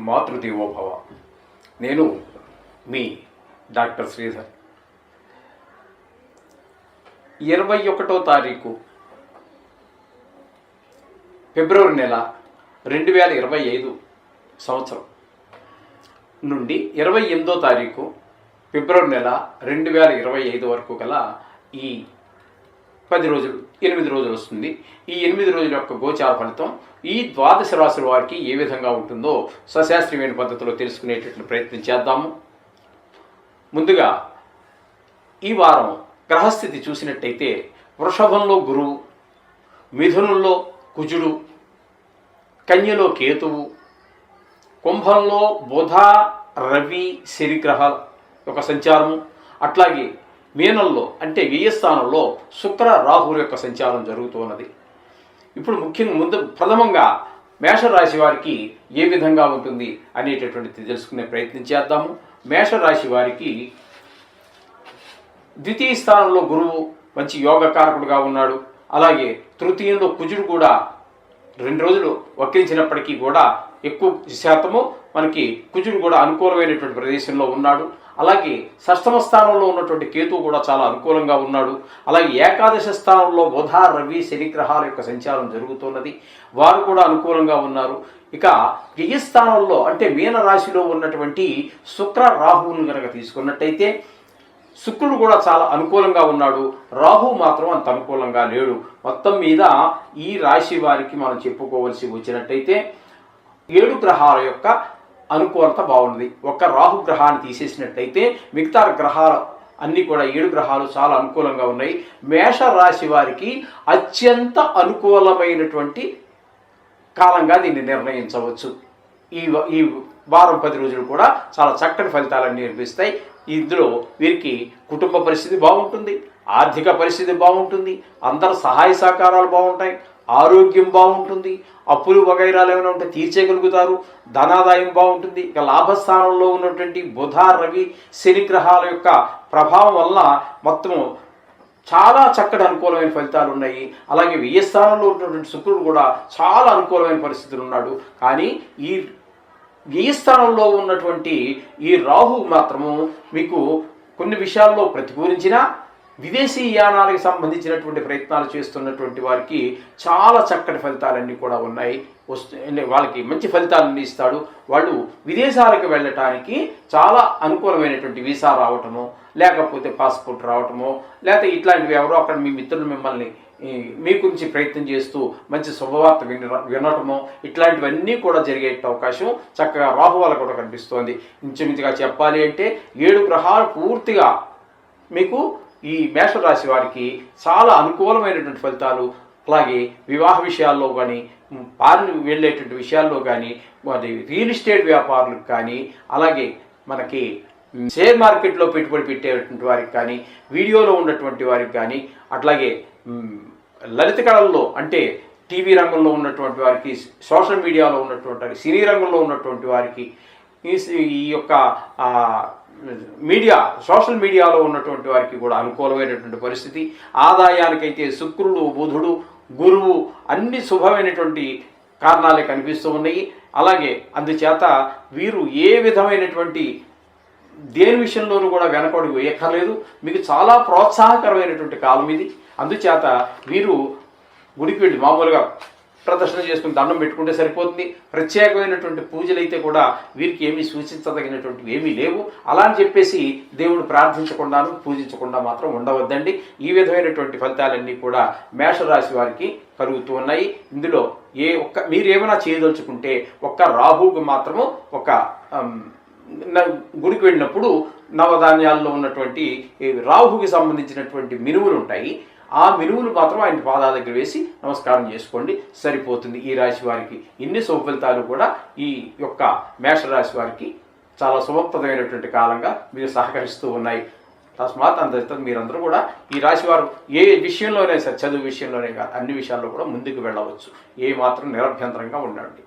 మాతృదేవోభవ. నేను మీ డాక్టర్ శ్రీధర్. 21వ తారీఖు ఫిబ్రవరి నెల 2025 సంవత్సరం నుండి 28వ తారీఖు ఫిబ్రవరి నెల 2025 వరకు గల ఈ 8 రోజులు వస్తుంది. ఈ 8 రోజుల యొక్క గోచార ఫలితం ఈ ద్వాదశ రాశుల వారికి ఏ విధంగా ఉంటుందో సశాస్త్రీయమైన పద్ధతిలో తెలుసుకునేటట్లు ప్రయత్నం చేద్దాము. ముందుగా ఈ వారం గ్రహస్థితి చూసినట్టయితే వృషభంలో గురువు, మిథునంలో కుజుడు, కన్యలో కేతువు, కుంభంలో బుధ, రవి, శని గ్రహాల యొక్క సంచారము, అట్లాగే మీనంలో అంటే వ్యయస్థానంలో శుక్ర, రాహువుల యొక్క సంచారం జరుగుతున్నది. ఇప్పుడు ముఖ్యంగా ప్రథమంగా మేషరాశి వారికి ఏ విధంగా ఉంటుంది అనేటటువంటిది తెలుసుకునే ప్రయత్నం చేద్దాము. మేషరాశి వారికి ద్వితీయ స్థానంలో గురువు మంచి యోగకారకుడుగా ఉన్నాడు. అలాగే తృతీయంలో కుజుడు కూడా 2 రోజులు వక్రించినప్పటికీ కూడా ఎక్కువ శాతము మనకి కుజుడు కూడా అనుకూలమైనటువంటి ప్రదేశంలో ఉన్నాడు. అలాగే షష్టమ స్థానంలో ఉన్నటువంటి కేతువు కూడా చాలా అనుకూలంగా ఉన్నాడు. అలాగే ఏకాదశ స్థానంలో బుధ, రవి, శని గ్రహాల యొక్క సంచారం జరుగుతున్నది. వారు కూడా అనుకూలంగా ఉన్నారు. ఇక వ్యయస్థానంలో అంటే మీన రాశిలో ఉన్నటువంటి శుక్ర, రాహువును కనుక తీసుకున్నట్టయితే శుక్రుడు కూడా చాలా అనుకూలంగా ఉన్నాడు. రాహు మాత్రం అంత అనుకూలంగా లేడు. మొత్తం మీద ఈ రాశి వారికి మనం చెప్పుకోవలసి వచ్చినట్టయితే 7 గ్రహాల యొక్క అనుకూలత బాగున్నది. ఒక్క రాహు గ్రహాన్ని తీసేసినట్టయితే మిగతా గ్రహాలు అన్నీ కూడా 7 గ్రహాలు చాలా అనుకూలంగా ఉన్నాయి. మేష రాశి వారికి అత్యంత అనుకూలమైనటువంటి కాలంగా దీన్ని నిర్ణయించవచ్చు. ఈ వారం 10 రోజులు కూడా చాలా చక్కటి ఫలితాలను నిర్మిస్తాయి. ఇందులో వీరికి కుటుంబ పరిస్థితి బాగుంటుంది, ఆర్థిక పరిస్థితి బాగుంటుంది, అందరు సహాయ సహకారాలు బాగుంటాయి, ఆరోగ్యం బాగుంటుంది, అప్పులు వగైరాలు ఏమైనా ఉంటే తీర్చేయగలుగుతారు, ధనాదాయం బాగుంటుంది. ఇక లాభస్థానంలో ఉన్నటువంటి బుధ, రవి, శని గ్రహాల యొక్క ప్రభావం వల్ల మొత్తము చాలా చక్కటి అనుకూలమైన ఫలితాలు ఉన్నాయి. అలాగే వ్యయస్థానంలో ఉన్నటువంటి శుక్రుడు కూడా చాలా అనుకూలమైన పరిస్థితులు ఉన్నాడు. కానీ ఈ వ్యయస్థానంలో ఉన్నటువంటి ఈ రాహు మాత్రము మీకు కొన్ని విషయాల్లో ప్రతికూలించినా విదేశీ యానాలకు సంబంధించినటువంటి ప్రయత్నాలు చేస్తున్నటువంటి వారికి చాలా చక్కటి ఫలితాలన్నీ కూడా ఉన్నాయి. వాళ్ళకి మంచి ఫలితాలన్నీ ఇస్తాడు. వాళ్ళు విదేశాలకు వెళ్ళటానికి చాలా అనుకూలమైనటువంటి వీసా రావటము, లేకపోతే పాస్పోర్ట్ రావటము, లేకపోతే ఇట్లాంటివి ఎవరో అక్కడ మీ మిత్రులు మిమ్మల్ని మీ గురించి ప్రయత్నం చేస్తూ మంచి శుభవార్త వినటము, ఇట్లాంటివన్నీ కూడా జరిగే అవకాశం చక్కగా రాహు వల్ల కూడా కనిపిస్తోంది. ఇంచుమించుగా చెప్పాలి అంటే 7 గ్రహాలు పూర్తిగా మీకు ఈ మేషరాశి వారికి చాలా అనుకూలమైనటువంటి ఫలితాలు. అలాగే వివాహ విషయాల్లో కానీ, పారిని వెళ్ళేటువంటి విషయాల్లో కానీ, మరి రియల్ ఎస్టేట్ వ్యాపారులకు కానీ, అలాగే మనకి షేర్ మార్కెట్లో పెట్టుబడి పెట్టేటువంటి వారికి కానీ, వీడియోలో ఉన్నటువంటి వారికి కానీ, అట్లాగే లలిత కళల్లో అంటే టీవీ రంగంలో ఉన్నటువంటి వారికి, సోషల్ మీడియాలో ఉన్నటువంటి వారికి, సినీ రంగంలో ఉన్నటువంటి వారికి, ఈ యొక్క సోషల్ మీడియాలో ఉన్నటువంటి వారికి కూడా అనుకూలమైనటువంటి పరిస్థితి. ఆదాయానికైతే శుక్రుడు, బుధుడు, గురువు అన్ని శుభమైనటువంటి కారణాలే కనిపిస్తూ ఉన్నాయి. అలాగే అందుచేత వీరు ఏ విధమైనటువంటి దేని విషయంలోనూ కూడా వెనకడుగు వేయక్కర్లేదు. మీకు చాలా ప్రోత్సాహకరమైనటువంటి కాలం ఇది. అందుచేత వీరు గుడికి వెళ్ళి మామూలుగా ప్రదర్శన చేసుకుని దండం పెట్టుకుంటే సరిపోతుంది. ప్రత్యేకమైనటువంటి పూజలు అయితే కూడా వీరికి ఏమీ సూచించదగినటువంటివి ఏమీ లేవు. అలా అని చెప్పేసి దేవుడు ప్రార్థించకుండాను పూజించకుండా మాత్రం ఉండవద్దండి. ఈ విధమైనటువంటి ఫలితాలన్నీ కూడా మేషరాశి వారికి కలుగుతూ ఉన్నాయి. ఇందులో మీరు ఏమైనా చేయదలుచుకుంటే ఒక్క రాహువుకు మాత్రము ఒక గుడికి వెళ్ళినప్పుడు నవధాన్యాల్లో ఉన్నటువంటి రాహుకి సంబంధించినటువంటి మినువులు ఉంటాయి. ఆ మినువులు మాత్రం ఆయన పాదాల దగ్గర వేసి నమస్కారం చేసుకోండి, సరిపోతుంది. ఈ రాశి వారికి ఇన్ని శుభ ఫలితాలు కూడా ఈ యొక్క మేషరాశి వారికి చాలా శుభప్రదమైనటువంటి కాలంగా మీరు సహకరిస్తూ ఉన్నాయి. తస్మాత్ అందరితో మీరందరూ కూడా ఈ రాశి వారు ఏ విషయంలోనే సరే, చదువు విషయంలోనే కాదు, అన్ని విషయాల్లో కూడా ముందుకు వెళ్ళవచ్చు. ఏ మాత్రం నిరభ్యంతరంగా ఉండండి.